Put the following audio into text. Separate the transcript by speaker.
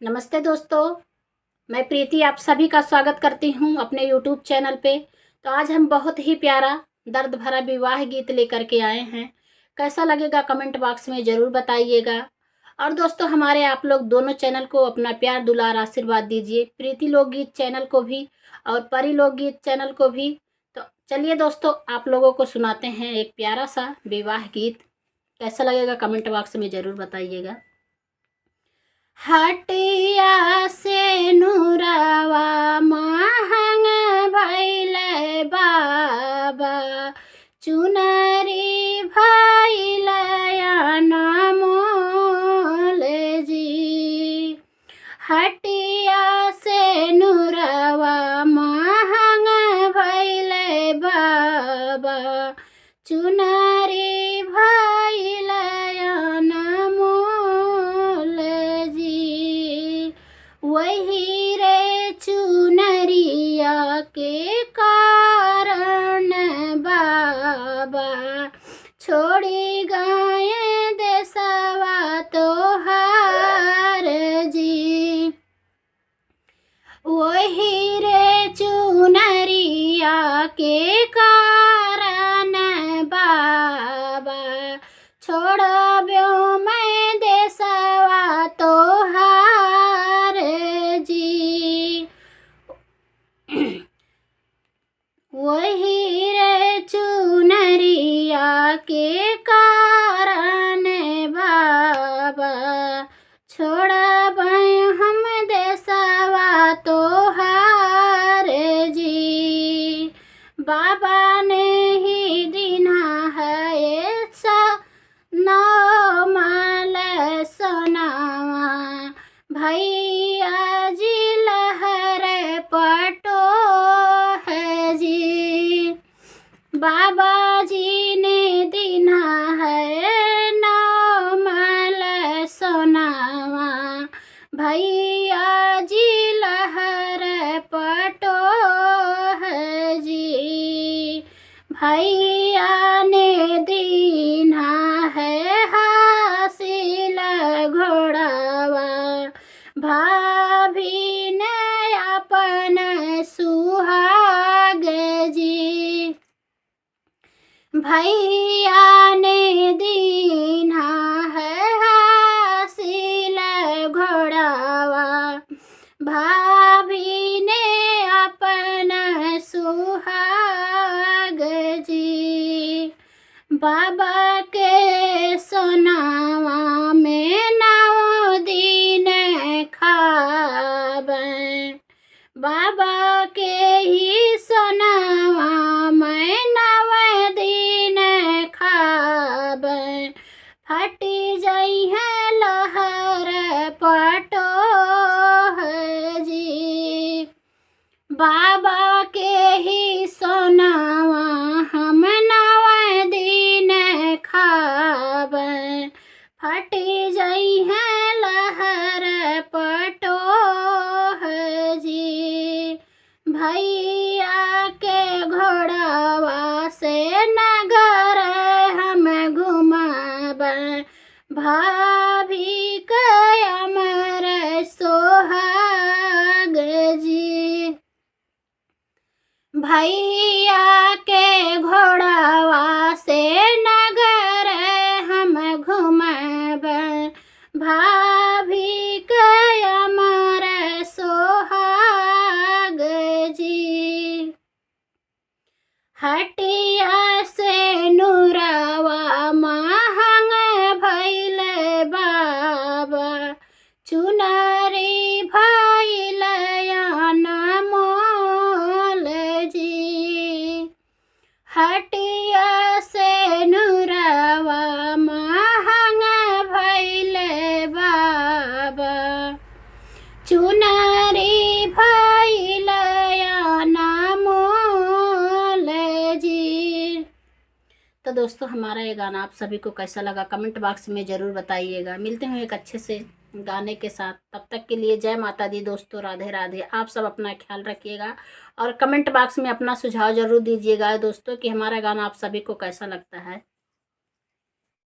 Speaker 1: नमस्ते दोस्तों, मैं प्रीति आप सभी का स्वागत करती हूँ अपने यूट्यूब चैनल पे। तो आज हम बहुत ही प्यारा दर्द भरा विवाह गीत लेकर के आए हैं। कैसा लगेगा कमेंट बॉक्स में ज़रूर बताइएगा। और दोस्तों हमारे आप लोग दोनों चैनल को अपना प्यार दुलार आशीर्वाद दीजिए, प्रीति लोकगीत चैनल को भी और परी लोकगीत चैनल को भी। तो चलिए दोस्तों आप लोगों को सुनाते हैं एक प्यारा सा विवाह गीत। कैसा लगेगा कमेंट बॉक्स में ज़रूर बताइएगा। हटिया से नुरावा महंग भैले बाबा, चुनरी भैले अनमोल जी। हटिया से नुरावा महंग भैले बाबा, चुनरी भैले अनमोल जी। वही रे चुनरिया के कारण बाबा, छोड़ी गए देशवा तोहार जी। वही रे चुनरिया के कारण बाबा, छोड़ब्यो मैं देशवा तोहार जी। वही रे चुनरिया के कारण बाबा, छोड़ब हम देशवा तोहार जी। बाबा ने ही दिना है सा नौ माल सोनावा, भैया जी लहर पटो है जी। बाबा जी ने दिना है नौ माल सोनावा, भैया जी लहर पटो है जी। भैया ने दीना है हासिल घोड़ावा, भाभी ने अपन सुहाग जी। भैया ने दीना है हासिल घोड़ावा, भाभी ने अपन सुहाग जी। बाबा के सोनावा में 9 दिन खाबें, बाबा के ही सोनावा में 9 दिन खाबें। फटी जई है लहर पटो है जी। बाबा के ही सोनावा हम 9 दिन खाबें। फटी जई है लहर पटो है जी। भैया के घोड़ावा से नगर हम घुमाबें, भाभी के अमर सोहाग जी। भैया के घोड़ावा से नगर हम घुमाबें, भाभी के अमर सोहाग जी। हटिया से नुरावा महंग भैले बाबा, चुनरी भैले अनमोल जी। हटिया से नुरावा महंग भैले बाबा, चुनरी भैले अनमोल जी। तो दोस्तों हमारा ये गाना आप सभी को कैसा लगा कमेंट बॉक्स में ज़रूर बताइएगा। मिलते हैं एक अच्छे से गाने के साथ, तब तक के लिए जय माता दी दोस्तों, राधे राधे। आप सब अपना ख्याल रखिएगा और कमेंट बॉक्स में अपना सुझाव ज़रूर दीजिएगा दोस्तों कि हमारा गाना आप सभी को कैसा लगता है।